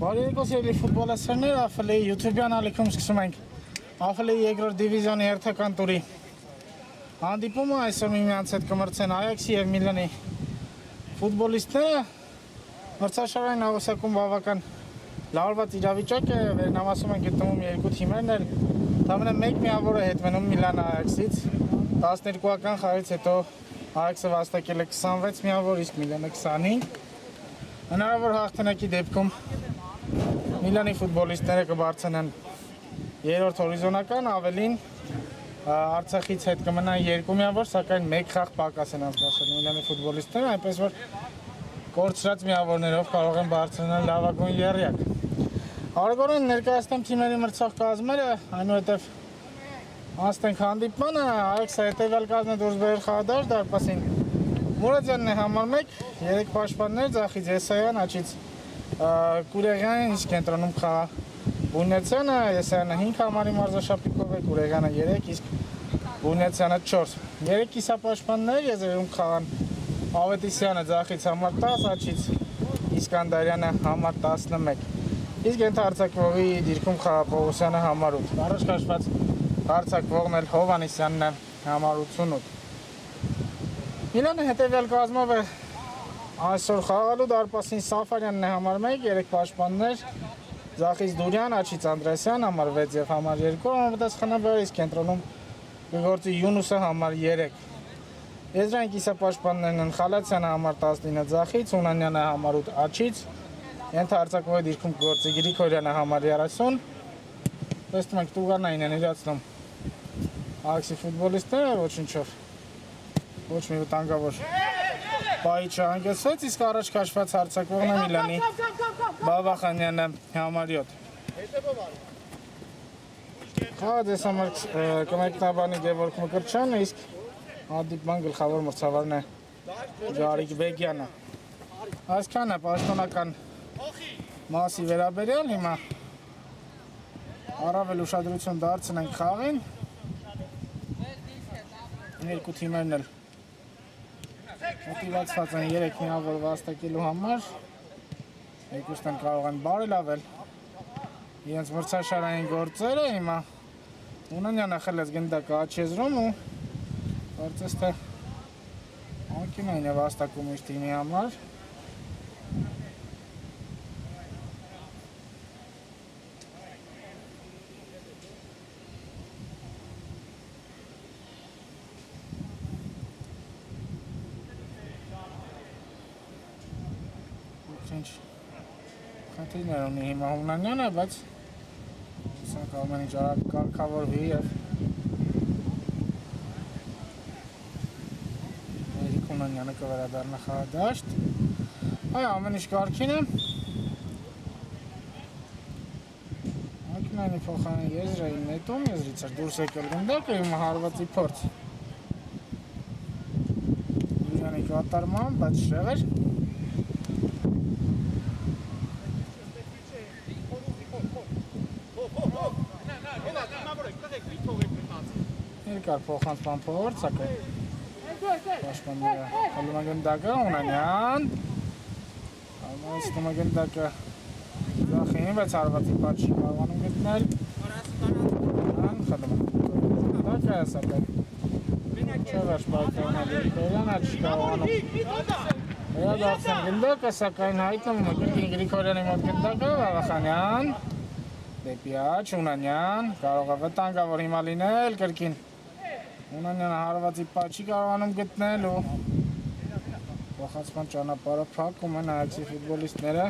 Բարեկոս ելի ֆուտբոլասերներ, Աֆլեի YouTube-յան ալիքում սկսում ենք Աֆլեի երկրորդ դիվիզիոնի հերթական տուրի հանդիպումը, այսօր միմյանց հետ կմրցեն Այաքսի և Միլանի ֆուտբոլիստները։ Մրցաշարային աղյուսակում բավական լարված իրավիճակ է, վերնամասում են գտնվում երկու թիմերն էլ, ընդամենը մեկ միավորը հետմենում Միլան Այաքսից, 12-ական խաղից հետո Այաքսը վաստակել է 26 միավոր, իսկ Միլանը 25։ Հնարավոր հաղթանակի դեպքում Միլանի ֆուտբոլիստները կբարձրանան երրորդ հորիզոնական, ավելին Արցախից հետ կմնան 2 միավոր, սակայն 1 խաղ պակաս են անցկացրել Միլանի ֆուտբոլիստները, այնպես որ կորցրած միավորներով կարող են բարձրանալ լավագույն եռյակ։ Արագորեն ներկայացնեմ թիմերի մրցող կազմերը, այնուհետև անցնենք հանդիպմանը, Այաքսը հետևյալ կազմն է դուրս բերել խաղադաշտ դարպասին։ Մուրադյանն է համար 1, 3 պաշտպաններ, ձախից Եսայան, աչից Կուրեղյան, իսկ կենտրոնում խաղա Բունյացյանը, Եսայանը 5 համարի մարզաշապիկով է, Կուրեղյանը 3, իսկ Բունյացյանը 4։ 3 կիսապաշտպաններ, եզրերում խաղան Ավետիսյանը ձախից համար 10, աչից Իսկանդարյանը համար 11, իսկ ենթահարձակվողի դիրքում խաղա Պողոսյանը համար 8։ Առաջ քաշված հարձակվողն էլ Հովհաննիսյանն է համար 88։ Միլանը հետևյալ կազմով է այսօր խաղալու, դարպասին Սաֆարյանն է համար 1, 3 պաշտպաններ, ձախից Դուրյան, աչից Անդրեսյան համար 6 և համար 2 համապատասխանաբար, իսկ կենտրոնում կգործի Յունուսը համար 3։ Եզրային կիսապաշտպաններն են Խալացյանը համար 19 ձախից, Հունանյանը համար 8 աչից, ենթահարձակվողի դիրքում կգործի Գրիգորյանը համար 30։ Տեսնում ենք տուգանային են իրացնում Այաքսի ֆուտբոլիստները, ոչինչով ոչ մի վտանգավոր պահի չհանգեցվեց, իսկ առաջ քաշված հարձակվողն է Միլանի Բաբախանյանը համար 7։ Խաղը ձեզ համար կմեկնաբանի Գևորգ Մկրտչյանը, իսկ հանդիպման գլխավոր մրցավարն է Գարիկ Բեգյանը։ Այսքանը պաշտոնական մասի վերաբերյալ, հիմա առավել ուշադրություն դարձնենք խաղին։ Երկու թիմերն էլ մոտիվացված են 3 միավոր վաստակելու համար, երկուսն էլ կարող են բարելավել իրենց մրցաշարային գործերը։ Հիմա Հունանյանը խլեց գնդակը աջ եզրում ու կարծես թե անկյունային է վաստակում իր թիմի համար։ Ինչ խնդիրներ ունի հիմա Հունանյանը, բայց սրանք ամեն ինչ արագ կարգավորվի և Էրիկ Հունանյանը կվերադառնա խաղադաշտ։ Այո, ամեն ինչ կարգին է։ Անկյունայինի փոխարեն եզրային նետում, եզրից էր դուրս եկել գնդակը, հիմա հարվածի փորձ Դուրյանի կատարման, բայց շեղեր։ Երկար փոխանցման փորձ, սակայն պաշտպանները խլում է գնդակը, Հունանյան համացնում է գնդակը ձախին, բայց հարվածի պատ չի կարողանում գտնել, խլում է գնդակը, սակայն չէ վերջ պայքարն է Գրիգորյանը, չի կարողանում վերադարձնել գնդակը, սակայն հայտնվում է Գրիգորյանի մոտ գնդակը, Բաբախանյան դեպի աջ, Հունանյան կարող է վտանգավոր հիմա լինել կրկին, Հունանյանը հարվածի պատ չի կարողանում գտնել ու փոխանցման ճանապարհը փակում են Այաքսի ֆուտբոլիստները։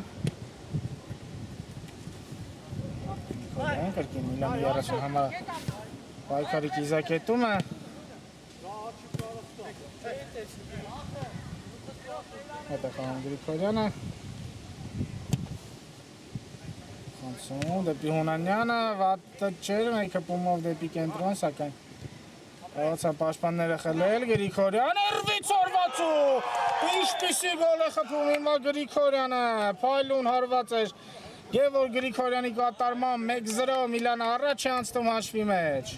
Կրկին Միլանի 30 համար պայքարի կիզակետում է։ Հետ է խաղում Գրիգորյանը։ Խանցում դեպի Հունանյանը, վատը չէր, մեկ հպումով դեպի կենտրոն, սակայն կարողացան պաշտպանները խլել, Գրիգորյանը ռվից հարվածու, ինչպիսի գոլ է խփում հիմա Գրիգորյանը, փայլուն հարված էր Գևորգ Գրիգորյանի կատարմամբ 1-0 Միլանը առաջ է անցնում հաշվի մեջ։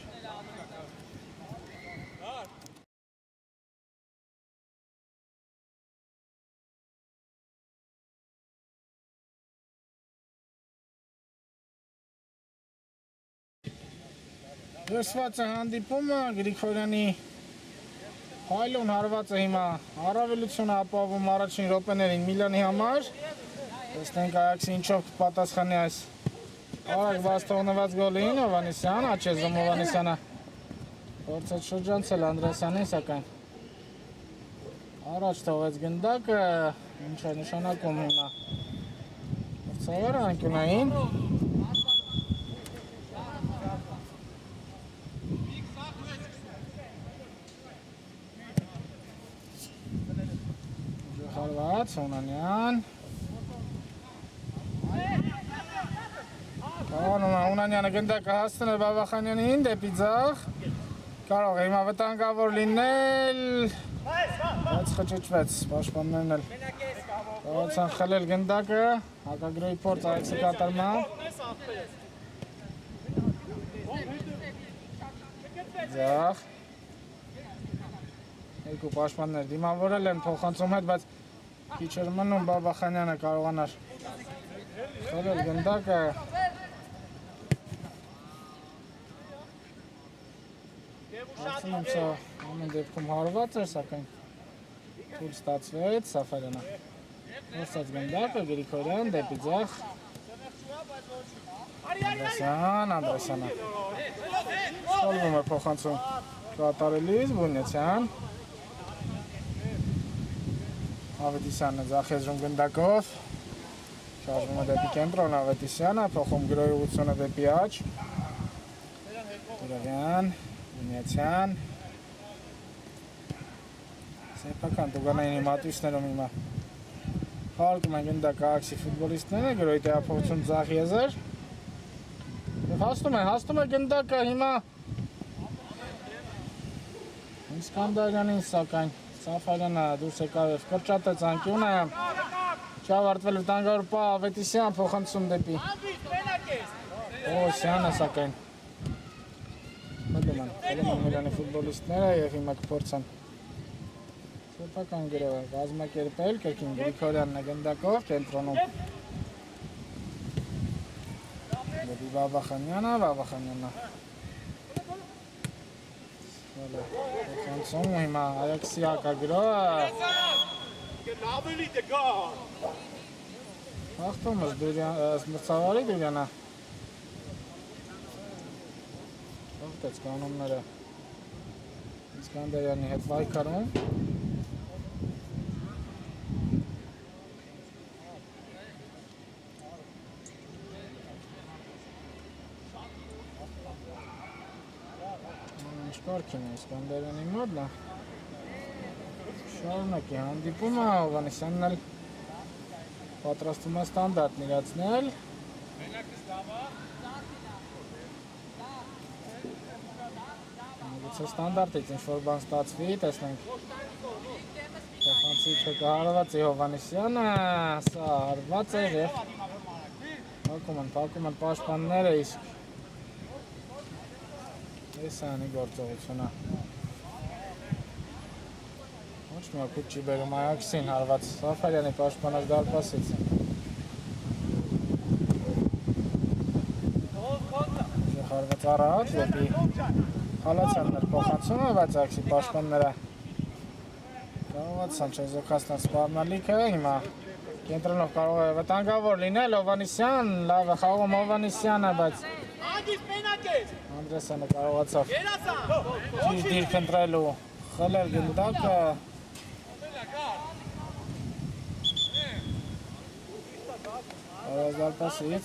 Վերսված է հանդիպումը, Գրիգորյանի հայլուն հարված է հիմա առավելությունը ապահովում առաջին րոպեներին Միլանի համար։ Տեսնենք Այաքսը ինչով կպատասխանի այս արագ վաստողնված գոլին, Հովհաննիսյան, Աչեզում Հովհաննիսյանը փորձեց շրջանցել Անդրեասյանին, սակայն առաջ թողեց գնդակը, ինչ է նշանակում հիմա մրցավարը անկյունային։ Հարված, Հունանյան Հունանյանը գնդակը հասցնել Բաբախանյանին դեպի ձախ, կարող է հիմա վտանգավոր լինել, բայց խճճվեց, պաշտպաններն էլ կարողացան խլել գնդակը, հակագրոհի փորձ Այաքսի կատարման։ Ձախ երկու պաշտպաններ դիմավորել են փոխանցում հետ, բայց քիչ էր մնում Բաբախանյանը կարողանար խլել գնդակը։ Ասում սա ամեն դեպքում հարված էր, սակայն թույլ ստացվեց, Սաֆարյանը որսած գնդակը, Գրիգորյան դեպի ձախ, Անդրեասյանը ստալվում է փոխանցում կատարելիս, Բունյացյան Ավետիսյանը ձախեզրում գնդակով, շարժվում է դեպի կենտրոն, Ավետիսյանը փոխում գրոհի ուղղությունը դեպի աջ, Տուրավյան, Բունյացյան, սեփական տուգանային մատույցներում հիմա հարկում են գնդակը Այաքսի ֆուտբոլիստները, գրոհի տեղափոխություն ձախ եզր և հասնում է գնդակը հիմա Իսկանդարյանին, սակայն Սաֆարյանը դուրս եկավ և կրճատեց անկյունը, չավարտվել վտանգավոր պահ, Ավետիսյան փոխանցում դեպի Պողոսյանը, սակայն մտնում են Միլանի ֆուտբոլիստները և հիմա կփորձեն սեփական գրոհը կազմակերպել, կրկին Գրիգորյանն է գնդակով, կենտրոնում դեպի Բաբախանյանը Փոխանցում հիմա Այաքսի հակագրոհը հաղթում մրցավարի Դուրյանը հաղթեց կանոնները Իսկանդարյանի հետ վայքարում Շարքին է Իսկանդարյանի մոտ, շարունակի հանդիպումը, Հովհաննիսյանն էլ պատրաստում է ստանդարտն իրացնել։ Գուցե ստանդարտից ինչ-որ բան ստացվի, տեսնենք փոխանցիչը կհարվածի Հովհաննիսյանը, սա հարված էր և փակում են պաշտպանները, իսկ Այս անի գործողությունը ոչ մի օգուտ չի բերում Այաքսին, հարված Սաֆարյանի պաշտպանած դարպասից հարված առաջ դեպի Հալացյանն էր փոխանցումը, բայց Այաքսի պաշտպանները կարողացան չեզոքացնել սպառնալիքը, հիմա կենտրոնով կարող է վտանգավոր լինել Հովհաննիսյան, լավ է խաղում Հովհաննիսյանը, բայց Անդրեասյանը կարողացավ ճիշտ դիրք ընտրելու, խլել գնդակը հարված դարպասից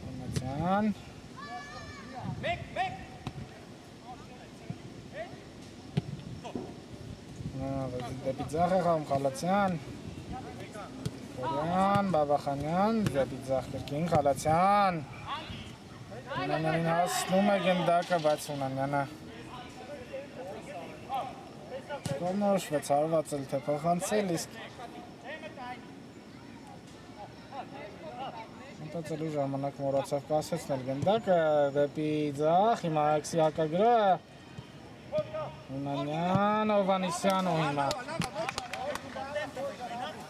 Հոնացյան դեպի ձախ է խաղում Խալացյան Բաբախանյան, դեպի ձախ կրկին Խալացյան Հունանյանին հասնում է գնդակը, բայց Հունանյանը կողմնորոշվեց, հարված էլ թե փոխանցել, իսկ մտածելու ժամանակ մոռացավ կասեցնել գնդակը դեպի ձախ, հիմա Այաքսի հակագրոհը Հունանյան, Հովհաննիսյան ու հիմա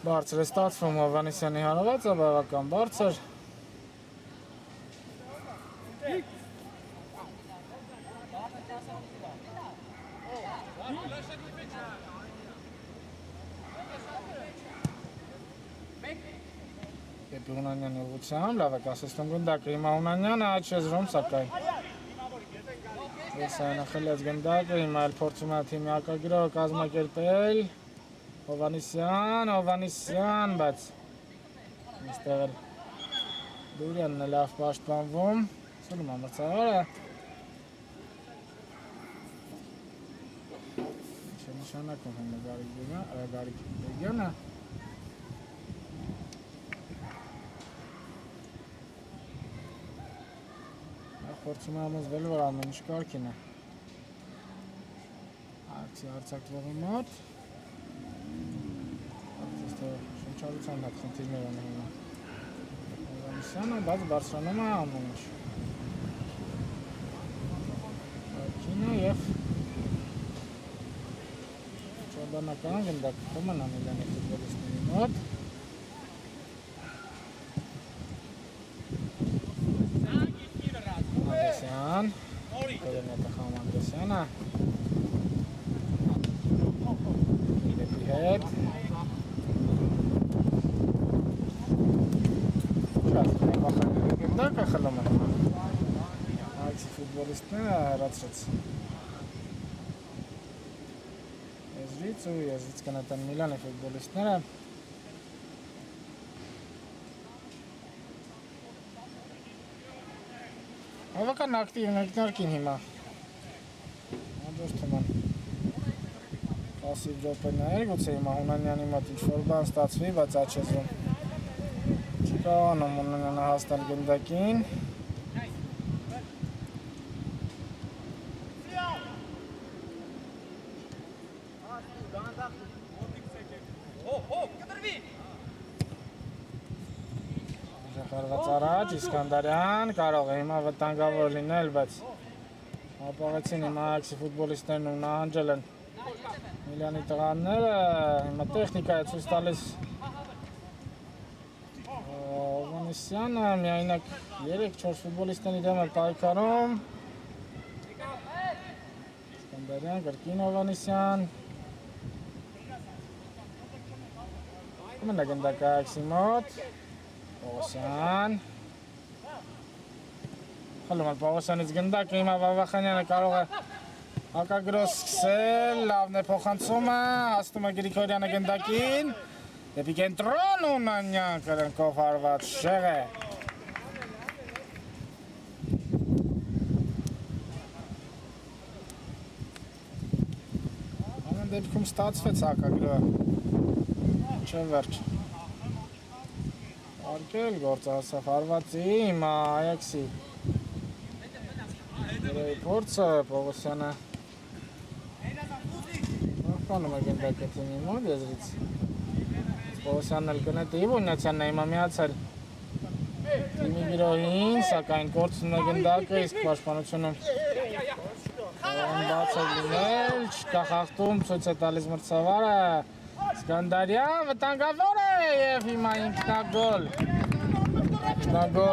Բարձր է ստացվում Հովհաննիսյանի հարվածը, բավական բարձր։ Դեպի Հունանյանի ուղղությամբ, լավ եք ասեցնում գնդակը, հիմա Հունանյանը այդ շեզրում սակայն։ Եսայանը խլեց գնդակը, հիմա էլ փորձում է թիմի հակագրողը կազմակերպել։ Հովհաննիսյան, բայց այստեղ էլ Դուրյանն է լավ պաշտպանվում, սուլում է մրցավարը։ Ինչ է նշանակում հիմա Գարիկ Բեգյանը։ Փորձում է համոզվել, որ ամեն ինչ կարգին է։ Արձակվողի մոտ։ Շնչառության հետ խնդիրներ ունի հիմա Հովհաննիսյանը, բայց բարձրանում է ամեն ինչ։ Կարգին է և ճոբանական գնդակ կմնա Միլանի ֆուտբոլիստների մոտ։ Կողմետը Խամ Անդրեսյանը դեպի հետ վախանելի գնդակը խլում է Այցի ֆուտբոլիստները հեռացրեց եզրից ու եզրից կնետեն Միլանի ֆուտբոլիստները Հավական ակտիվ մեկնարկին հիմա Անդորթում են Կասիվ ջոպեններ, գուցե հիմա Հունանյանի մոտ ինչ-որ բան ստացվի, բայց այդ չեզրում Չի կարողանում Հունանյանը հասնել գնդակին Խարված առաջ, Իսկանդարյան, կարող է հիմա վտանգավոր լինել, բայց ապաղեցին հիմա Այաքսի ֆուտբոլիստներն ու նահանջել են Միլանի տղաները, հիմա տեխնիկա է ցույց տալիս Հովհաննիսյանը, միայնակ 3-4 ֆուտբոլիստների դեմ է պայքարում Իսկանդարյան, կրկին Հովհաննիսյան Մնա գնդակը Այաքսի մոտ Պողոսյան Խլում են Պողոսյանից գնդակը, հիմա Վավախանյանը կարող է հակագրոս սկսել, լավն է փոխանցումը, հասնում է Գրիգորյանը գնդակին, դեպի կենտրոն Հունանյան կրնկով հարված շեղ է Ամեն դեպքում ստացվեց հակագրոը, չէ վերջ Արկել գործը հասավ հարվածի, հիմա Այաքսի Երևի փորձը, Պողոսյանը Պահպանում է գնդակը թիմի մոտ եզրից Պողոսյանն էլ կնետի Իվունյացյանն է հիմա միացել Թիմի գրոհին, սակայն կորցնում է գնդակը, իսկ պաշտպանությունում բաց է լինել, չկա խախտում, ցույց է տալիս մրցավարը Իսկանդարյան վտանգավոր է և հիմա ինքնագոլ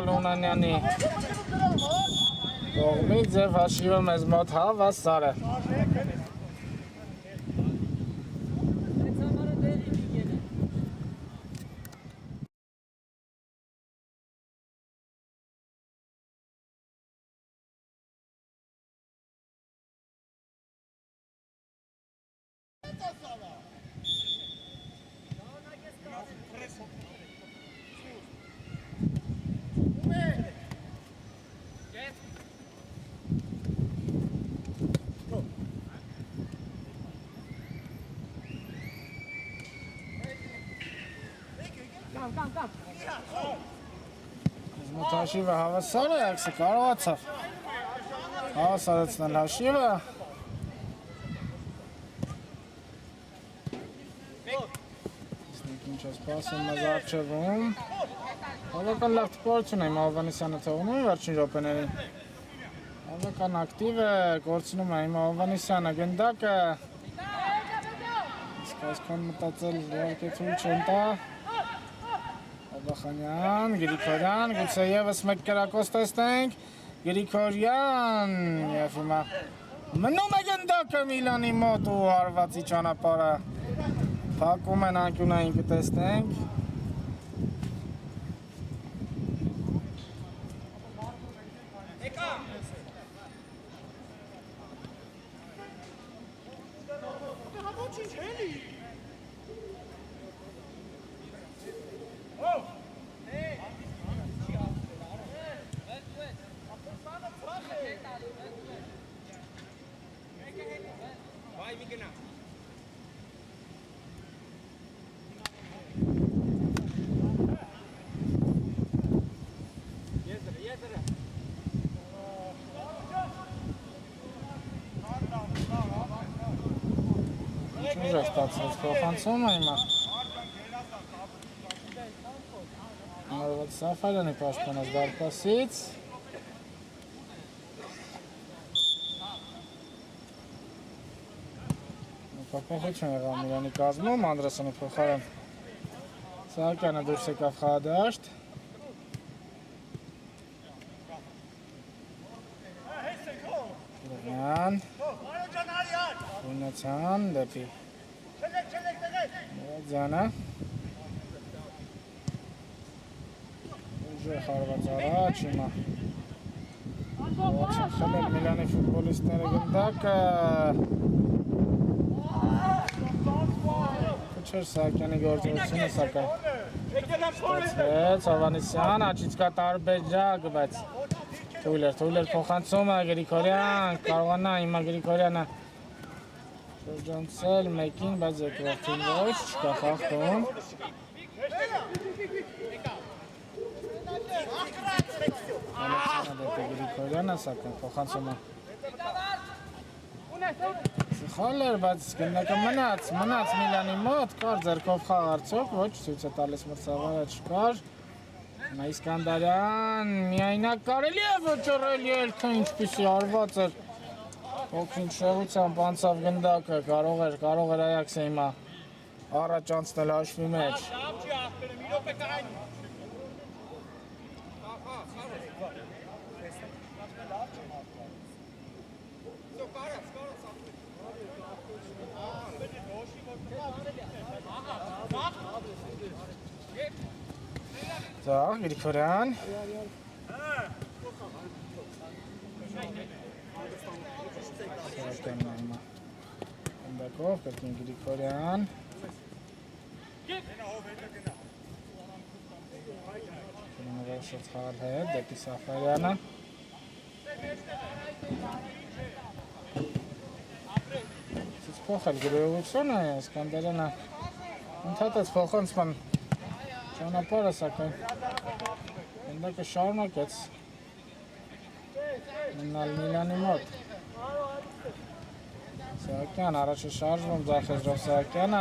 Հունանյանի կողմից և հաշիվը մեզ մոտ հավասար է Մոտ հաշիվը հավասար է, Այաքսը կարողացավ հավասարեցնել հաշիվը Ինչ է սպասում մեզ առջևում Բավական լավ տպավորություն է հիմա Հովհաննիսյանը թողնում վերջին րոպեներին Բավական ակտիվ է, կորցնում է հիմա Հովհաննիսյանը գնդակը Իսկ այսքան մտածել իհարկե թույլ չեն տա։ Բաբախանյան, Գրիգորյան, գուցե ևս մեկ կրակոց տեսնենք, Գրիգորյան, և հիմա մնում է գնդակը Միլանի մոտ ու հարվածի ճանապարհը փակում են անկյունային կտեսնենք։ Ուժ է ստացված փոխանցումը հիմա։ Նորված Սաֆարյանի պաշտպանած դարպասից։ Փոփոխություն եղավ Միլանի կազմում, Անդրեսյանի փոխարեն Սահակյանը դուրս եկավ խաղադաշտ։ Գուրյան Ունեցյան դեպի Ձյանը ուժը խարված առաջ հիմա Ողջին խլել Միլանի ֆուտբոլիստները գնդակը Քչեր Սահակյանի գործողությունը սակայն ստացվեց Հովհաննիսյան, աչից կա տարբերակ, բայց թույլ էր փոխանցումը Գրիգորյան, կարողանա հիմա Գրիգորյանը շրջանցել մեկին, բայց երկրորդին ոչ, չկա խախտում Ալեքսանը դեպի Գրիգորյանը, սակայն փոխանցումը Սխալ էր, բայց գնդակը մնաց Միլանի մոտ, կար ձեռքով խաղ արդյոք, ոչ, ցույց է տալիս մրցավարը չկար Հիմա Իսկանդարյան, միայնակ կարելի է վճռել ելքը, ինչպիսի արված էր Հոգին շեղությամբ անցավ գնդակը, կարող էր Այաքսը հիմա առաջ անցնել հաշվի մեջ Так, Գրիգորյան Սարակյանն հիմա Գնդակով, կրկին Գրիգորյան Նվերսոց խաղալ հետ, դեպի Սաֆարյանը Ցից փոխել գրողությունը, Իսկանդարյանը ընդհատեց փոխանցման ճանապարհը, սակայն գնդակը շարունակեց մնալ Միլանի մոտ Սահակյան առաջ է շարժվում ձախեզրով Սահակյանը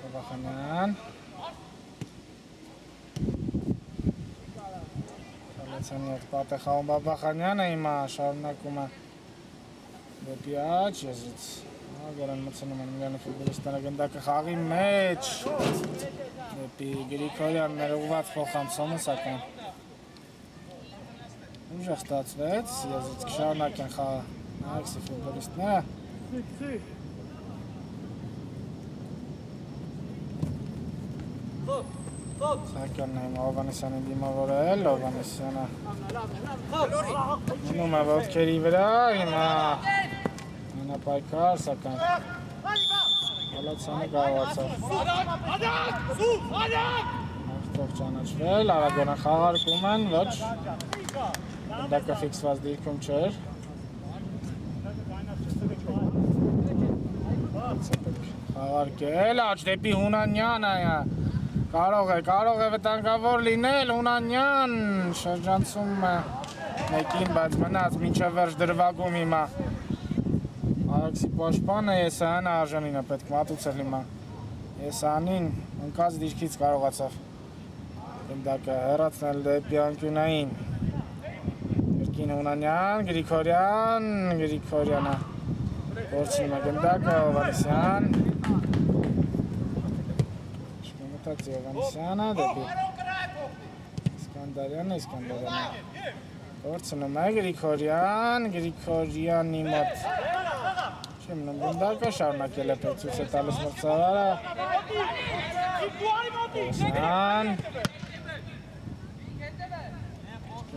Բաբախանյան Ալեքսյանի հետ պատ է խաղում Բաբախանյանը հիմա շարունակում է դեպի աջ եզրից Գորան մցնում են Միլանի ֆուտբոլիստները գնդակը խաղի մեջ դեպի Գրիգորյան ներուղված փոխանցումը սակայն ուժեղ ստացվեց եզրից կշարունակեն խաղը Այաքսի ֆուտբոլիստները Սահակյանն է հիմա Հովհաննիսյանին դիմավորել Հովհաննիսյանը մնում է ոտքերի վրա հիմա Պայքար, սակայն Ալեքսյանը կարողացավ Աղթով ճանաչվել, Արագոնը խաղարկում են, ոչ Գնդակը ֆիքսված դիրքում չէր Խաղարկել, աջ դեպի Հունանյանը Կարող է վտանգավոր լինել Հունանյան շրջանցում է մեկին, բայց մնաց մինչև վերջ դրվագում հիմա Այաքսի պաշտպանը Եսայանը արժանին է պետք մատուցել հիմա Եսայանին ընկած դիրքից կարողացավ գնդակը հեռացնել դեպի անկյունային Կրկին Հունանյան, Գրիգորյանը Գործնում է գնդակը Հովանեսյան Շմեմտած Հովանեսյանը դեպի Իսկանդարյանը Գործնում է Գրիգորյանի մոտ Չեմ նմ գնդակը շարունակել է պեցուց է տալիս մրցավարը Հովանեսյան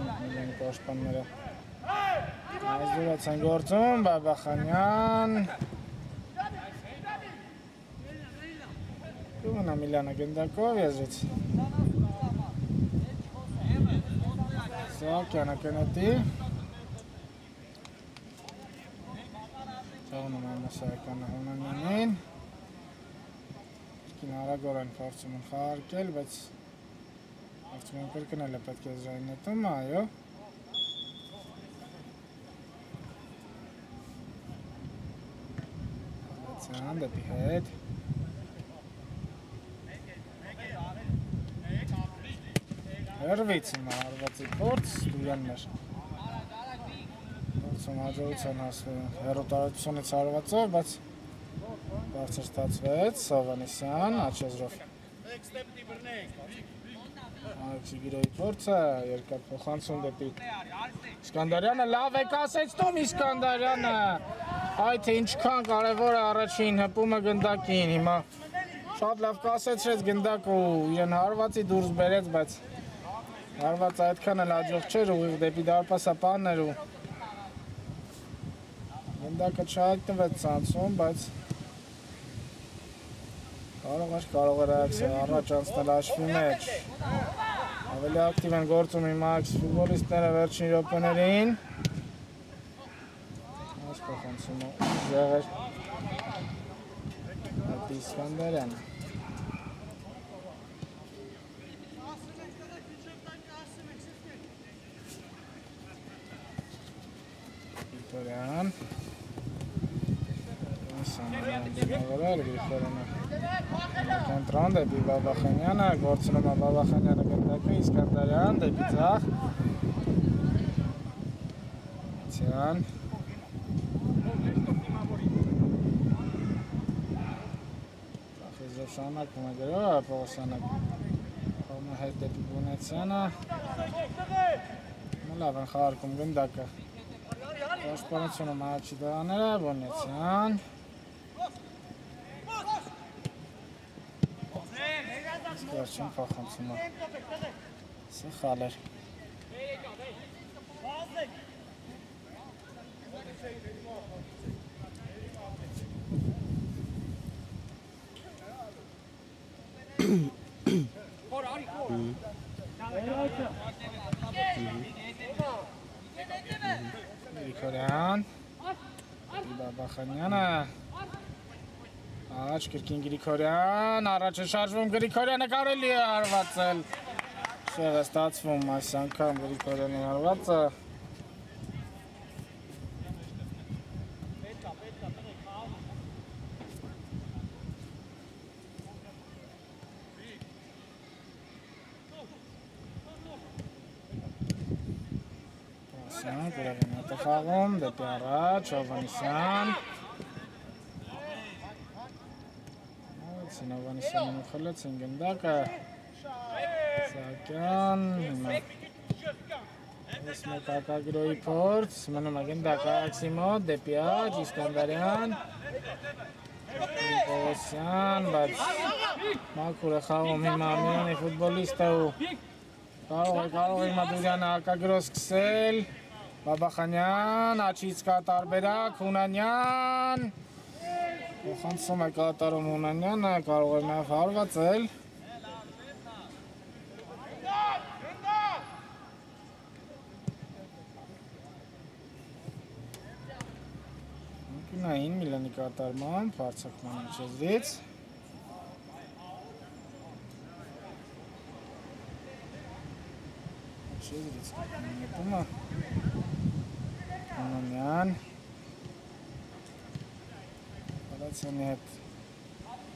Միլյանի պաշտպանները Այզդուրաց են գործում, Բաբախանյան Կուվնա Միլյանը գնդակով եզրից Սակյանը կնետի Ծաղնում են Սակյանը Հունանյանին Կին արագորեն խարցում են խաղարկել, բայց Հարցում են կրկնել է պետք է զրային նետում, այո Հալացյան դեպի հետ Հերվից հիմա հարվածի փորձ Դույաններ Փորձում հաջողության հասվում հեռուտարությունից հարվածով, բայց բարձր ստացվեց Հովանեսյան, Աչեզրով Ալեքսի Գիրոյի փորձը, երկար փոխանցում դեպի Իսկանդարյանը, լավ է կասեցնում Իսկանդարյանը Այ թե ինչքան կարևոր է առաջին հպումը գնդակին, հիմա շատ լավ կասեցրեց գնդակը ու իրեն հարվածի դուրս բերեց, բայց հարվածը այդքան էլ աջող չէր ուղիղ դեպի դարպասապանն էր ու գնդակը չհայտնվեց ցանցում, բայց կարող էր առաջ անցնել հաշվի մեջ Ավելի ակտիվ են գործում հիմա ֆուտբոլիստները վերջին րոպեներին Այս փոխանցումը ուժեղ էր Դեպի Իսկանդարյանը Գրիգորյան Գրիգորյանը Կենտրոն դեպի Բաբախանյանը, գործնում է Բաբախանյանը գնդակը, Իսկանդարյան դեպի ձախ Ցյան Ձախիզով շանակում է գրով, Պողոսյանը խողում է հետ դեպի Բունեցյանը Լավ են խաղարկում գնդակը Պաշտպանությունը մահաչի դղաները, Բունեցյան Վերջին փոխանցումը Սխալ էր Գրիգորյան Բաբախանյանը Առաջ կրկին Գրիգորյան, առաջ է շարժվում Գրիգորյանը կարելի է հարվածել Շեղ է ստացվում այս անգամ Գրիգորյանի հարվածը Գուրավին հետ է խաղում, դեպի առաջ, Հովանեսյան Հովանեսյանը խլեց են գնդակը Սակյան Ես մեկ ակագրոյի փորձ Մնում է գնդակը ակսի մոտ Դեպի աջ, Իսկանդարյան Պողոսյան Բայց մաքուր է խաղում հիմա Միլանի ֆուտբոլիստը ու Կարող է հիմա Դուրյանը ակագրո սկսել Բաբախանյան, աչից կատարբերակ, Հունանյան Փոխանցում է կատարում Հունանյանը, կարող է նաև հարվածել Նային Միլանի կատարման, բարձակման ինչեզրից Ինչեզրից նետումը Հունանյան Հալացյանի հետ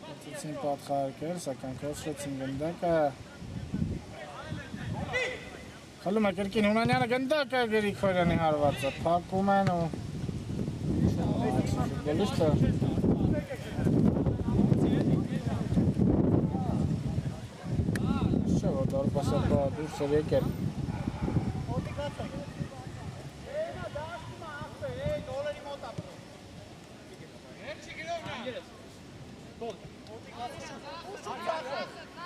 Հացուցին պատխարկել, սակայն կոչրեցին գնդակը Խլում է կրկին Հունանյանը գնդակը Գրիգորյանի հարվածը Փակում են ու ֆուտբոլիստը։ Չէ, որ դարպասապա դուրս էր եկել։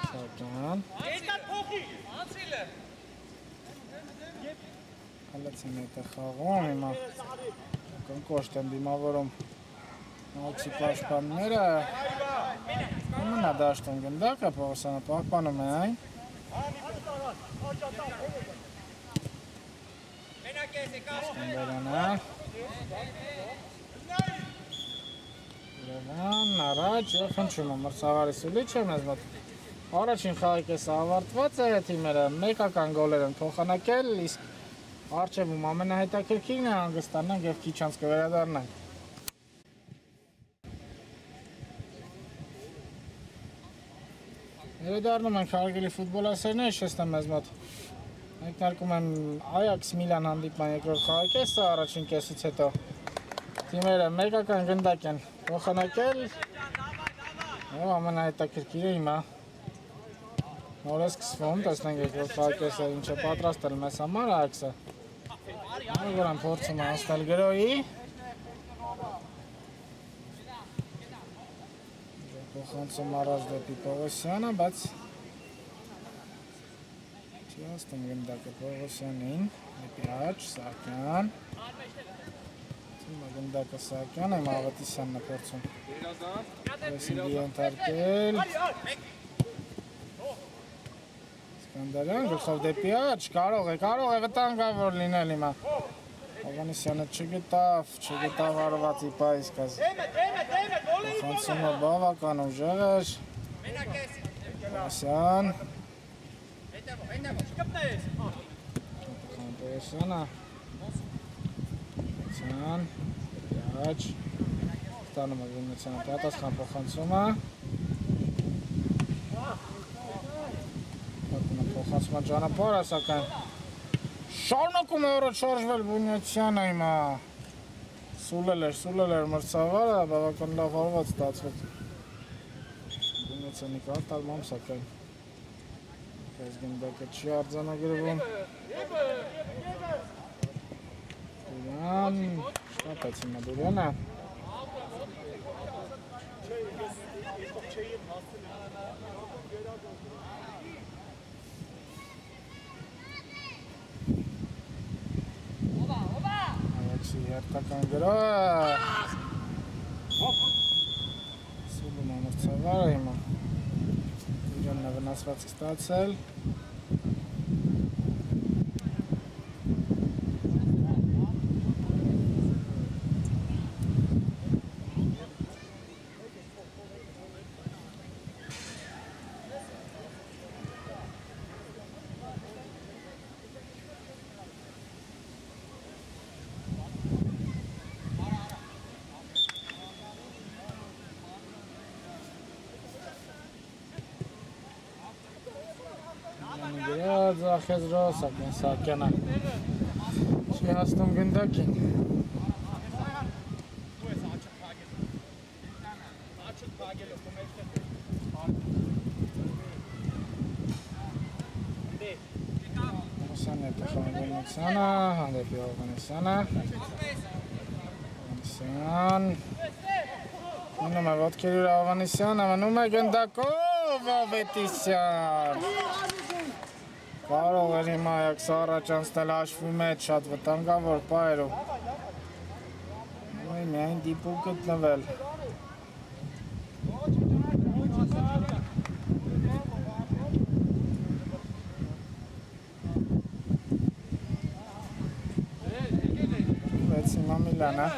Սակյան։ Հալեցին հետ է խաղում, հիմա կնկոշտ են դիմավորում Ալեքսի պաշտպանները, մնա դաշտում գնդակը, Պողոսյանը պահպանում է այն։ Սկանդարյանը։ Երևան, առաջ և խնչում է մրցավարի սուլիչ է մեզ մոտ։ Առաջին խաղի կեսը ավարտված է, թիմերը մեկական գոլեր են փոխանակել, իսկ Արջևում ամենահետաքրքիրն է հանգստանանք և քիչ անց կվերադառնանք։ Վերադառնում ենք հարգելի ֆուտբոլասերներ, հիշեցնեմ մեզ մոտ մեկնարկում եմ Այաքս Միլան հանդիպման երկրորդ խաղի կեսը, առաջին կեսից հետո թիմերը մեկական գնդակ են փոխանակել և ամենահետաքրքիրը հիմա նոր է սկսվում, տեսնենք երկրորդ խաղի կեսը ինչ է պատրաստել մեզ համար Այաքսը։ Որն փորձում է անցնել գրոյի։ Փոխանցում առաջ դեպի Պողոսյանը, բայց չի հասնում գնդակը Պողոսյանին, դեպի աջ, Սահակյան։ Գնդակը Սահակյան, հիմա Ավետիսյանն է փորձում Ռեսինգի ենթարկել։ Սկանդարյան գլխով դեպի աջ, կարող է վտանգավոր լինել հիմա։ Հովհաննիսյանը չգտավ արվածի պայս կազ։ Խանցումը բավական ուժեղ էր։ Պողոսյան։ Պողոսյանը։ Պողոսյան։ Աջ։ Ստանում է Վիննիցյանը պատասխան փոխանցումը։ Փոխանցման ճանապարհը սակայն շարունակում է առաջ շարժվել Վիննիցյանը հիմա։ Սուլել էր մրցավարը, բավական լավ հարված ստացվեց։ Վիննիցյանի կարտալմամբ սակայն այս գնդակը չի արձանագրվում։ Դուրյան, շտապեց հիմա Դուրյանը։ Այաքսի հերթական գրոհը։ Սուլում է մրցավարը հիմա։ Դուրյանն է վնասվածք ստացել։ Ձախեզրո, սակայն Սահակյանը չի հասնում գնդակին։ Պողոսյանը հետ է խաղում Վիննիցյանը, հանդեպի Հովհաննիսյանը։ Հովհաննիսյան։ Մնում է ոտքերի վրա Հովհաննիսյանը, մնում է գնդակով Ավետիսյան։ Կարող էր հիմա Այաքսը առաջ անցնել հաշվի մեջ շատ վտանգավոր պահերում։ Միայն դիպուկ գտնվել։ Վեց հիմա Միլանը։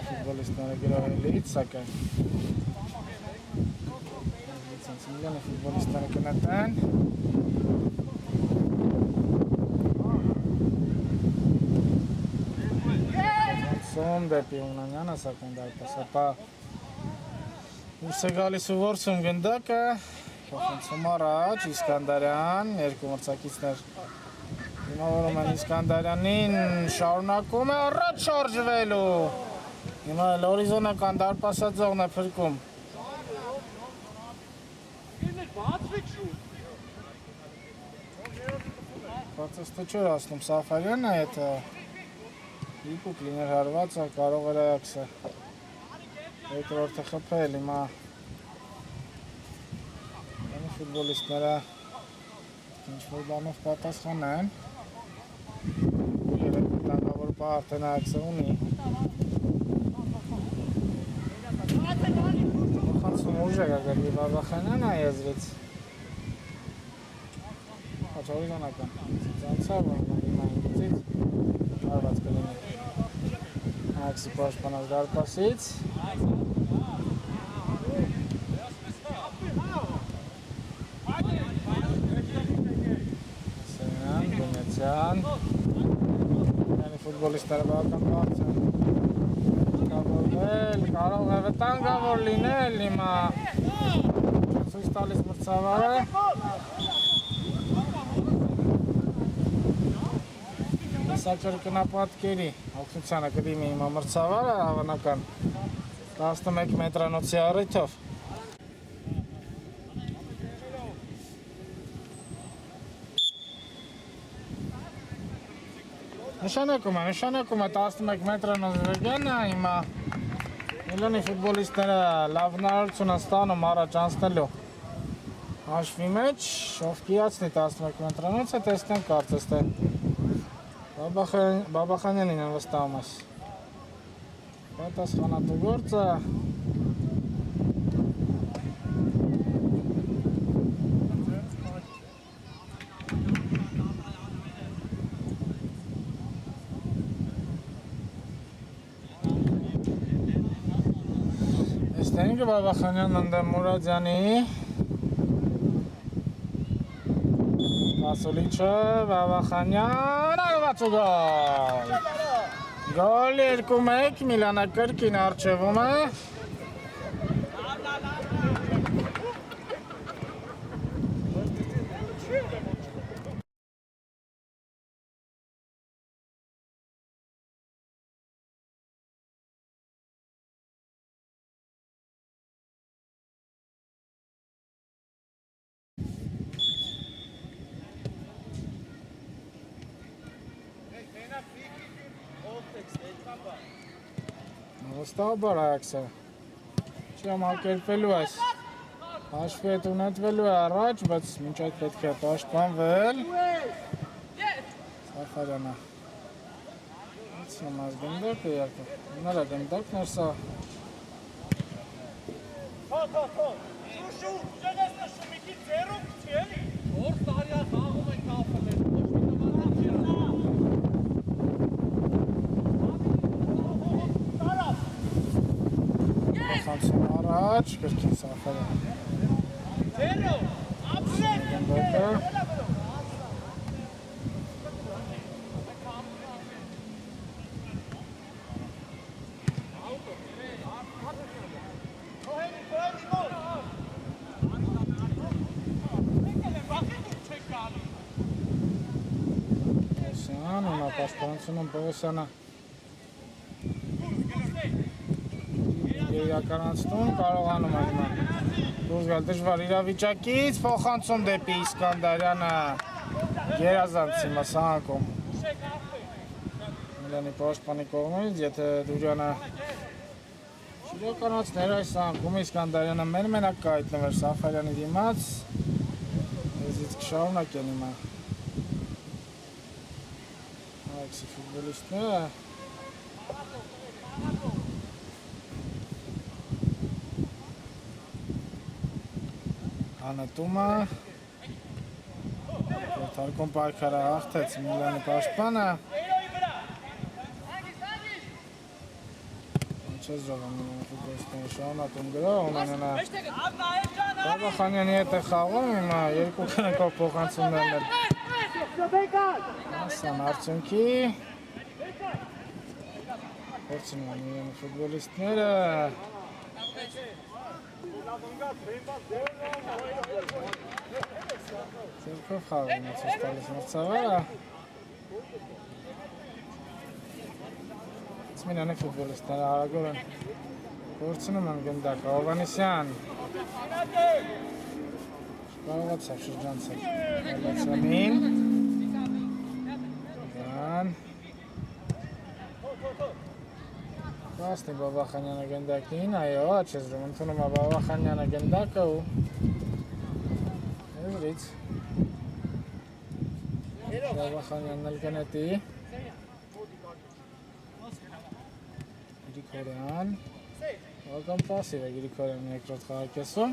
Ֆուտբոլիստները գրավելիից, սակայն Միլանը ֆուտբոլիստները կնետեն։ Սոմ դեպի Ունանյանը, սակայն դարպասապա դուրս է գալիս ու որսում գնդակը Փոխանցում առաջ Իսկանդարյան, երկու մրցակիցներ դիմավորում են Իսկանդարյանին, շարունակում է առաջ շարժվելու։ Հիմա հորիզոնական դարպասաձողն է փրկում։ Պարծեստը չոր ասնում Սաֆարյանն է, եթե իպուկ լիներ հարվածը, կարող էր Այաքսը երկրորդը խփել, հիմա ֆուտբոլիստները ինչ-որ բանով պատասխանեն, երեք վտանգավոր պահ արդեն Այաքսը ունի։ Փոխանցում ուժ է գալի Բաբախանյանը եզրից։ Հաչ հորիզոնական ցանցավ, հիմա ինքից հարված կլինի։ Այաքսի պաշտպանած դարպասից։ Yani futbolistler բավական բարձր են կավորվել, կարող է վտանգավոր լինել հիմա ցույց տալիս մրցավարը սա կրկնապատկերի օգնությանը կդիմի հիմա մրցավարը հավանական 11 մետրանոցի առիթով Նշանակում է 11 մետրանոց վեգենը, հիմա Միլանի ֆուտբոլիստները լավ հնարավորություն են ստանում առաջ անցնելու հաշվի մեջ, ով կիացնի 11 մետրանոցը, տեսնենք կարծես թե Բաբախանյանին են վստահում ես պատասխանատու գործը Տեսնենք Բաբախանյանն ընդդեմ Մուրադյանի Պասոլիչը, Բաբախանյան, արված ու գոլ Գոլ 2-1, Միլանը կրկին առջևում է Վստահաբար Այաքսը չի համակերպվելու այս հաշվի հետ ունետվելու է առաջ, բայց մինչ այդ պետք է պաշտպանվել Սաֆարյանը Իցնում այս գնդակը երկը նրա գնդակն էր սա Խանցում առաջ, կրկին Սաֆարյանը Գնդակը Հիմա պաշտպանությունում Պողոսյանը իրականացնում, կարողանում է հիմա դուրս գալ դժվար իրավիճակից, փոխանցում դեպի Իսկանդարյանը գերազանց հիմա սահակում Միլանի պաշտպանի կողմից, եթե Դուրյանը իրականացներ այս սահակում Իսկանդարյանը մենակ կհայտնվեր Սաֆարյանի դիմաց եզից կշարունակեն հիմա Այաքսի ֆուտբոլիստները Անետումը Թարգոն պայքարը հաղթեց Միլանի պաշտպանը Ինչես ժողում Միլանի ֆուտբոլիստները շարունակում գրող ունենա Բաբախանյանի հետ է խաղում հիմա երկու քննքով փոխանցումներն են Ասան արդյունքի Փորձում են Միլանի ֆուտբոլիստները Ձերքով խաղում է ցույց տալիս մրցավարը։ Միլանի ֆուտբոլիստները արագորեն գործնում են գնդակը, Հովհաննիսյան չկարողացավ շրջանցել Ալացյանին Դան Կասնի Բաբախանյանը գնդակին, այո, աչեզրում ընդունում է Բաբախանյանը գնդակը ու եվրից Բաբախանյանն էլ գնետի Գրիգորյան, բավական պասիվ է Գրիգորյանը երկրորդ խաղակեսում։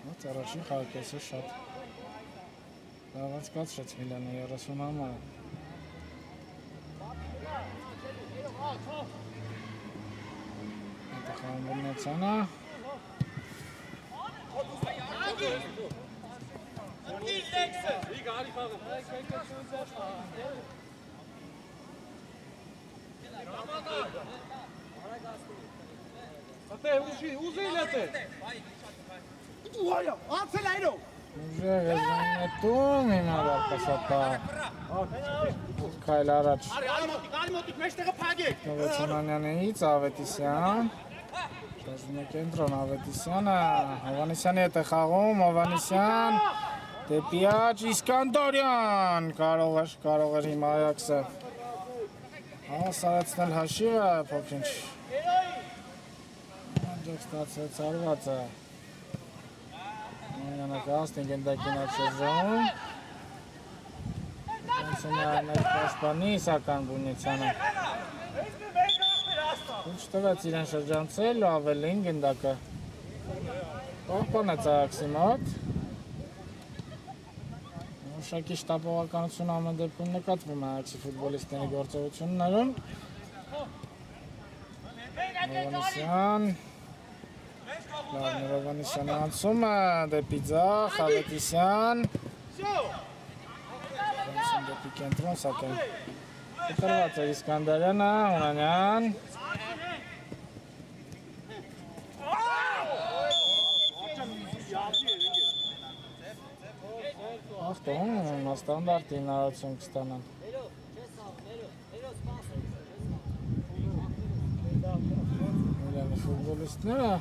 Ոնց առաջին խաղակեսը շատ լավ անցկացրեց Միլանը 30 համարը։ Այդ խաղում բնեցանը Ուժեղ է զանետում հիմա դարպասատա Քայլ առաջ Նովեցոնանյանից Ավետիսյան Շազում է կենտրոն Ավետիսյանը Հովհաննիսյանի հետ է խաղում Հովհաննիսյան Դեպի աջ Իսկանդարյան կարող էր հիմա Այաքսը Սարեցնել հաշիվը փոքրինչ Անջող ստացվեց արվածը Մանյանը կասնի գնդակին աչեզրում Ոնցում է այդ պաշտպանի Իսական Բունյացյանը Ինչ տվեց իրեն շրջանցել ու ավելին գնդակը Պահպանեց Այաքսի մոտ Ուշակի շտապողականություն ամեն դեպքում նկատվում է Այաքսի ֆուտբոլիստների գործողություններում Հովհաննիսյան Լավներ Հովհաննիսյանը անցում է դեպի ձախ Ավետիսյան Անցում դեպի կենտրոն սակայն Կտրված է Իսկանդարյանը Հունանյան Ախտում ստանդարտի հնարավորություն կստանան Միլանի ֆուտբոլիստները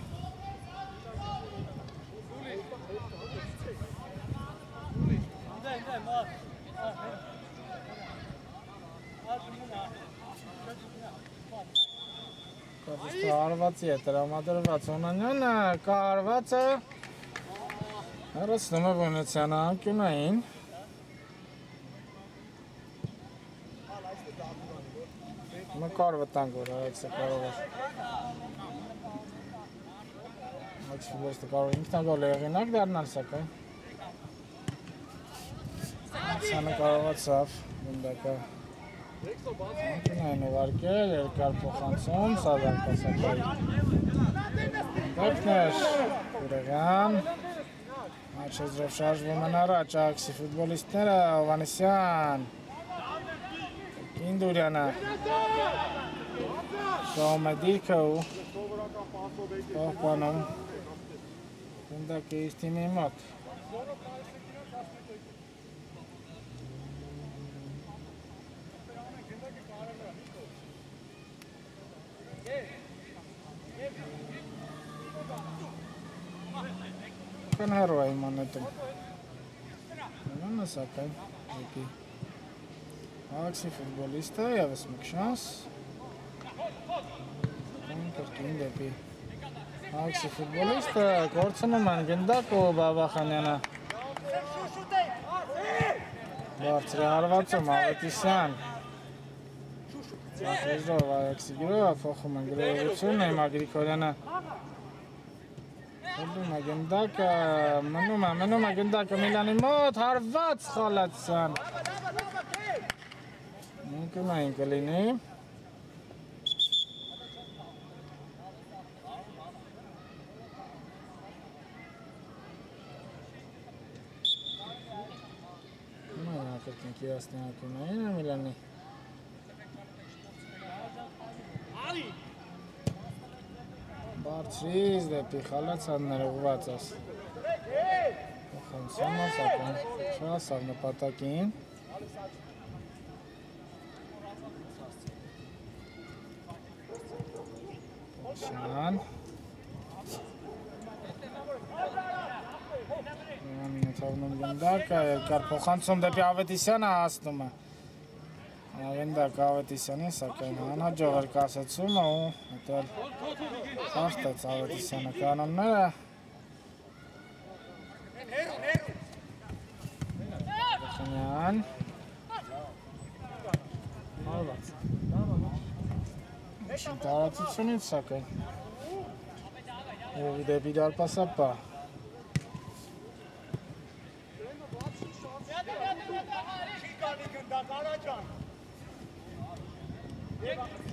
Կապիստը հարվածի է տրամադրված Հունանյանը կարվածը Հեռացնում է Բունյացյանը անկյունային Մկար վտանգ որ Այաքսը կարող էր Այաքսի ֆուտբոլիստը կարող ինքնագոլ եղինակ դառնալ սակայն Սանը կարողացավ գնդակը անկյունային ուղարկել երկար փոխանցում Սադարկասակայի Գնդակներ Ուրեղյան Աչեզրով շարժվում են առաջ Այաքսի ֆուտբոլիստները Հովհաննիսյան Կինդուրյանը Շահում է դիրքը ու պահպանում գնդակը իր թիմի մոտ Հեռու է իմ անետում Նանը սակայն դեպի Այաքսի ֆուտբոլիստը ևս մեկ շանս Կրկին դեպի Այաքսի ֆուտբոլիստը կորցնում են գնդակ ու Բաբախանյանը Բարձր է հարվածում Ավետիսյան Ախեզրով Այաքսի գրով փոխում են գրողությունը հիմա Գրիգորյանը Հորդում է գնդակը, մնում է գնդակը Միլանի մոտ, հարված Խալացյան Անկյունային կլինի Կրկին կիրասնի անկյունային է Միլանի Վերցրից դեպի խալացաններ ուղված ես։ Փոխանցումը սակայն չհասավ նպատակին։ Շան։ Թողնում գնդակը, երկար փոխանցում դեպի Ավետիսյանը հասնում է։ Գնդակ Ավետիսյանի, սակայն անհաջող էր կասեցումը ու հետել խախտեց Ավետիսյանը կանոնները։ Բխնյան։ Շին տարածությունից սակայն։ Եվ դեպի դարպասապա։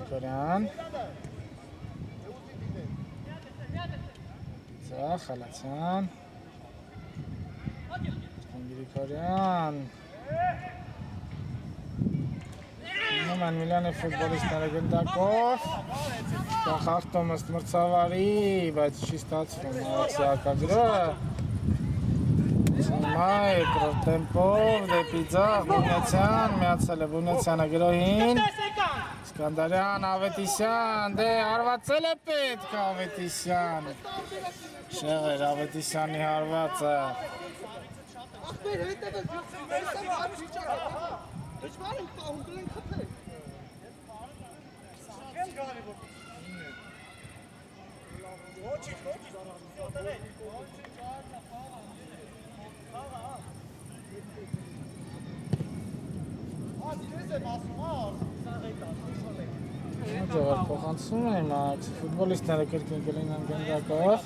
Գրիգորյան Ձա խալացյան Գրիգորյան Ինում են Միլանի ֆուտբոլիստները գնդակով Կախախտում ըստ մրցավարի, բայց չի ստացվում հակագրը Հիմա երկրորդ տեմպով դեպի ձախ Բունեցյան, միացել է Բունեցյանը գրոհին Սկանդարյան, Ավետիսյան, դե հարվածել է պետք Ավետիսյան Շեղեր Ավետիսյանի հարվածը Հաջողար փոխանցում է հիմա ֆուտբոլիստները կրկին կլինեն գնդակով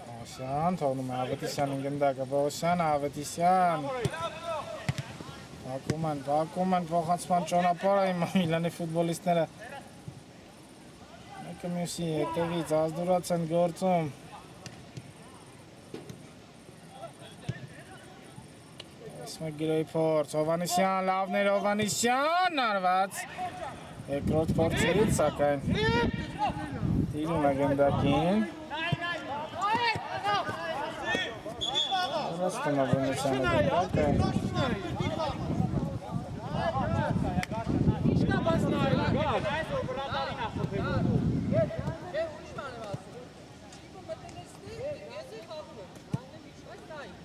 Պողոսյան, թողնում է Ավետիսյանին գնդակը Պողոսյանը, Ավետիսյան Պակում են փոխանցման ճանապարհը հիմա Միլանի ֆուտբոլիստները Մեկը մյուսի հետևից ազդուրած են գործում Մեկ գիրոյի փորձ, Հովանիսյան, լավներ Հովանիսյան, արված Երկրորդ փորձերից սակայն Տիրում է գնդակին Ռաստում է Բունեցյանը գնդակը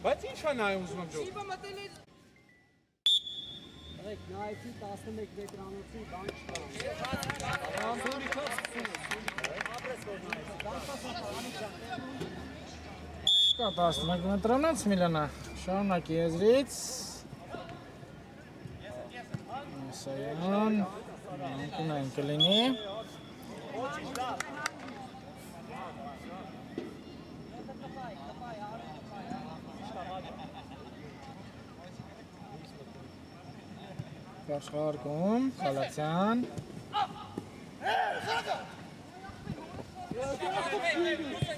Բայց ինչ է նայում ուզում եմ ջոկ Նայեցի 11 վետրանոցի բան չկա։ Չկա 11 մետրանոց Միլանա, շարունակի եզրից Սայան, անկունային կլինի Աշխարհարկում, Խալացյան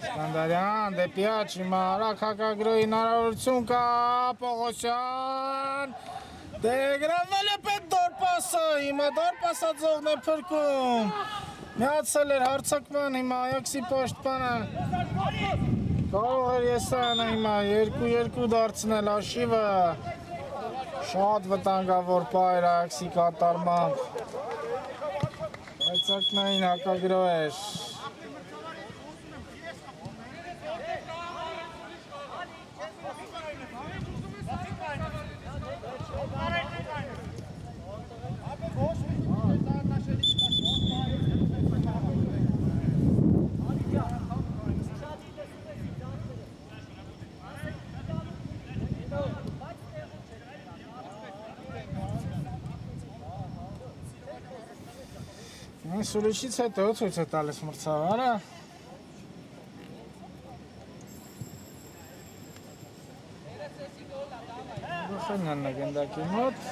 Սկանդարյան, դեպի աջ, հիմա արագ հակագրոյի հնարավորություն կա, Պողոսյան Դե գրավել է պետ դորպասը, հիմա դորպասածողն է փրկում Միացել էր հարցակման, հիմա Այաքսի պաշտպանը Կարող էր Եսայանը հիմա 2-2 դարձնել աշիվը Շատ վտանգավոր պայր Այաքսի կատարմամբ Բայց ակնային հակագրոհ էր Սուրիշից հետո ցույց է տալիս մրցավարը Բխնյանն է գնդակի մոտ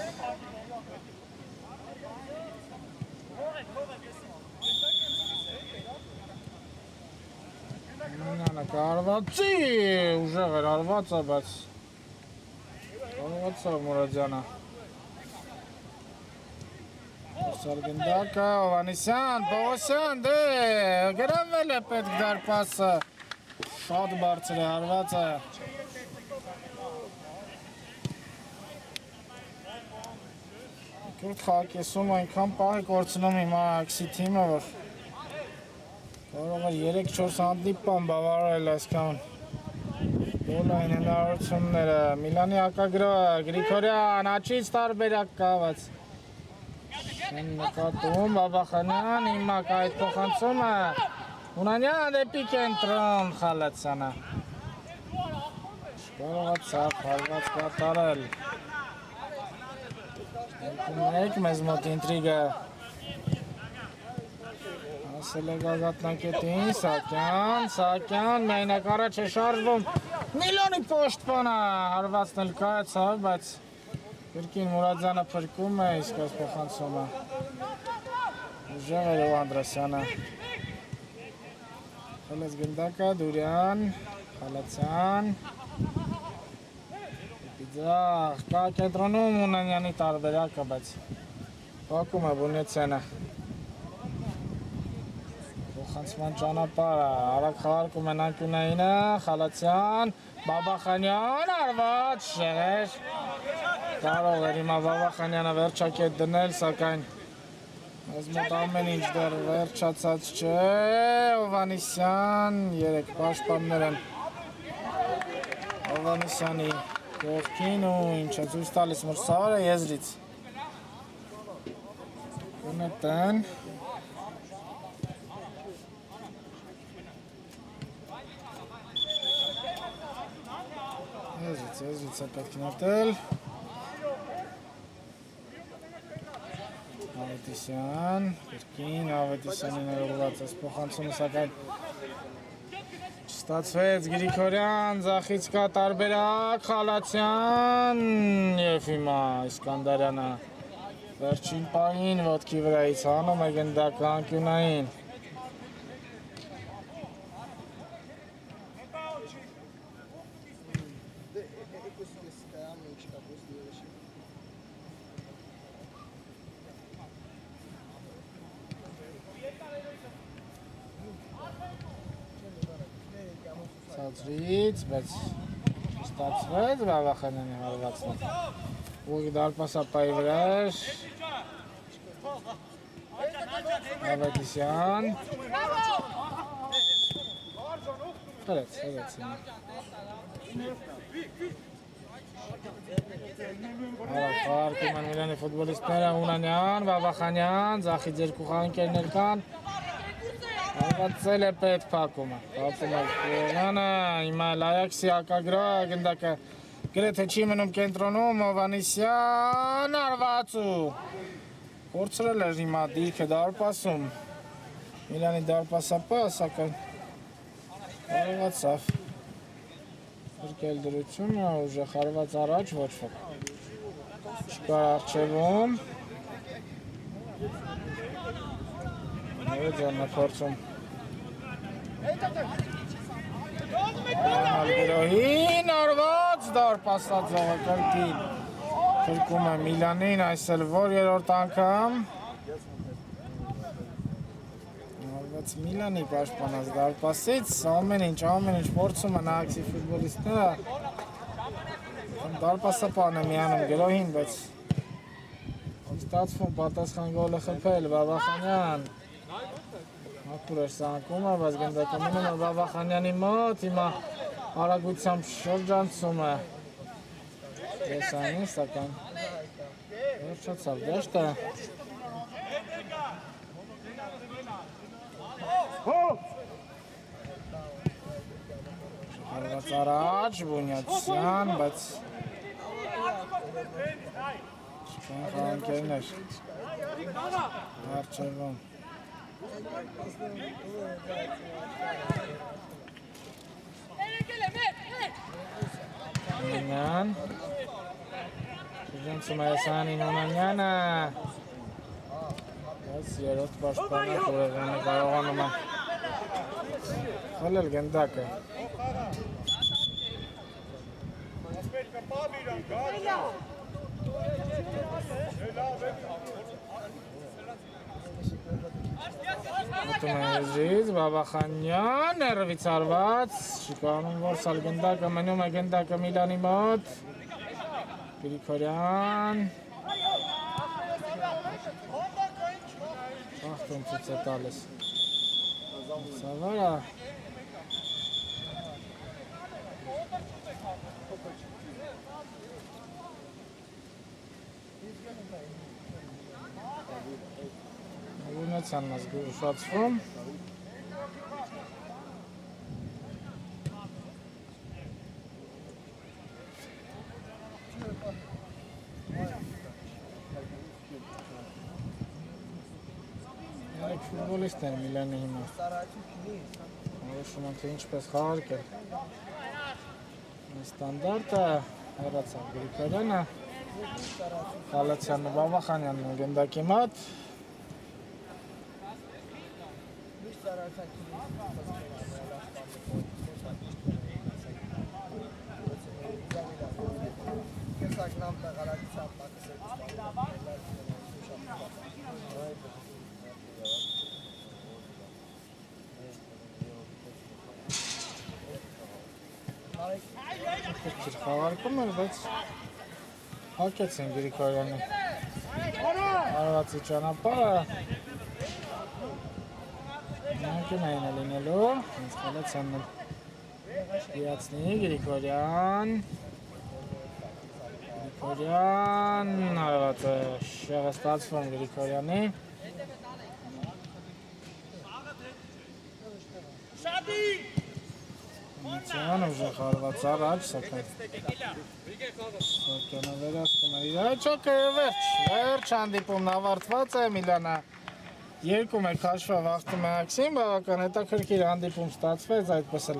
Մինանը կարվածի ուժեղ էր արվածը, բայց կարողացավ Մուրադյանը Սարգնդակը, Հովանեսյան, Պողոսյան, դե, գրավել է պետք դարպասը, շատ բարձր է հարվածը։ Կուրդ խաղակեսում այնքան պահ է կործնում հիմա աքսի թիմը, որ կարող է 3-4 հանդիպան բավարարել այսքան բոլային հնարավորությունները, Միլանի ակագրովը, Գրիգորյան, աչից տարբերակ կաված։ Են նկատում, Բաբախանյան, հիմա կայտ փոխանցումը, Ունանյան դեպի կենտրոն Խալացյանը։ Չկարողացավ հարված կատարել։ 2-1 մեզ մոտ ինտրիգը։ Ասել է գագաթնակետին, Սակյան, մենակ առաջ է շարժվում։ Միլոնի պոշտպանը հարվածն էլ կայացավ, բայց Կրկին Մուրադյանը փրկում է, իսկ այս փոխանցումը ուժեղ էր Անդրասյանը։ Խելեց գնդակը, Դուրյան, Խալացյան, Պիձախ, կա կենտրոնում Ունանյանի տարբերակը, բայց փակում է Բունեցյանը։ Փոխանցման ճանապարհը, արագ խաղարկում են անկյունայինը, Խալացյան, Բաբախանյան, արված, շեղեր։ Կարող էր հիմա Բաբախանյանը վերջակետ դնել, սակայն մեզ մոտ ամեն ինչ դեռ վերջացած չէ, Հովանեսյան, 3 պաշտպաններ են Հովանեսյանի կողքին ու ինչ է ցույց տալիս մրցավարը եզրից։ Կունետեն։ Եզրից է պետք նետել։ Ավետիսյան, կրկին Ավետիսյանին ներողված այս փոխանցումը, սակայն չստացվեց, Գրիգորյան, ձախից կա տարբերակ, Խալացյան և հիմա Իսկանդարյանը վերջին պահին ոտքի վրայից հանում է գնդակը անկյունային։ Ցածրից, բայց ստացվեց Բաբախանյանի հարվածն։ Ուղի դարպասապայի վրա էր Ավետիսյան։ Հրեց հիմա։ Արագ են Միլանի ֆուտբոլիստները, Ունանյան, Բաբախանյան, ձախից 2 խաղընկերներ կան։ Հարվածել է պետ փակումը, կապում է Կողյանը, հիմա Լայաքսի ակագրոհը գնդակը գրեթե չի մնում կենտրոնում, Հովանեսյան, արվածու։ Կորցրել էր հիմա դիրքը դարպասում, Միլանի դարպասապը, սակայն կարողացավ փրկել դրությունը, ուժեղ հարված առաջ, ոչ ոք չկար առջևում։ Նորեջանն է փորձում գրոհին արված դարպասածողը կրկին փրկում է Միլանին, այս էլ որ 3-րդ անգամ արված Միլանի պաշտպանած դարպասից ամեն ինչ փորձում են աքսի ֆուտբոլիստները դարպասապան է միանում գրոհին, բայց ստացվում պատասխան գոլը խփել Բաբախանյան Մաքուր էր սանկումը, բայց գնդակը մնում է Բաբախանյանի մոտ, հիմա արագությամբ շրջանցում է Եսանին, սակայն վերջացավ դաշտը։ Հարված առաջ, Բունյացյան, բայց չկան խաղանկերներ առջևում։ Ունանյան շրջանցում է Եսանին Ունանյանը բայց 3-րդ պաշտպանը Խուրեղյանը կարողանում է խլել գնդակը Ատում է եզից, Բաբախանյան, ներվից արված, շիկանում որսալ գնդակը, մնում է գնդակը Միլանի մոտ, Գրիգորյան, աղթում ծուց է տալիս, սավարա, Ունեցան մաս գուշացվում Երեք ֆուտբոլիստ են Միլանի հիմա Որոշում են թե ինչպես խաղարկել Ստանդարտը հեռացավ Գրիգորյանը Խալացյանն ու Բաբախանյանն են գնդակի մոտ Քիչ խաղարկում էր, բայց հակեցին Գրիգորյանը արվածի ճանապարհը Մանկյունային է լինելու, հենց Խալացյանն հիացնի, Գրիգորյան, արված է շեղը ստացվում Գրիգորյանի Միցյան ուժեղ արված առաջ, սակայն Սարկյանը վերասկում է իր աչոքը վերջ հանդիպումն ավարտված է Միլանը Երկու մեկ հաշվով աղթում է Աքսին, բավական հետաքրքիր հանդիպում ստացվեց, այդպես էլ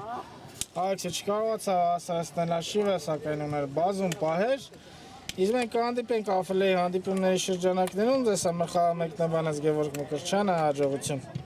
Աքսը չկարողացավ հասարացնել հաշիվը, սակայն ուներ բազում պահեր Իսկ մենք կհանդիպենք AFL-ի հանդիպումների շրջանակներում, ձեզ համար խաղամեկնաբանեց Գևորգ Մկրտչյանը, հաջողություն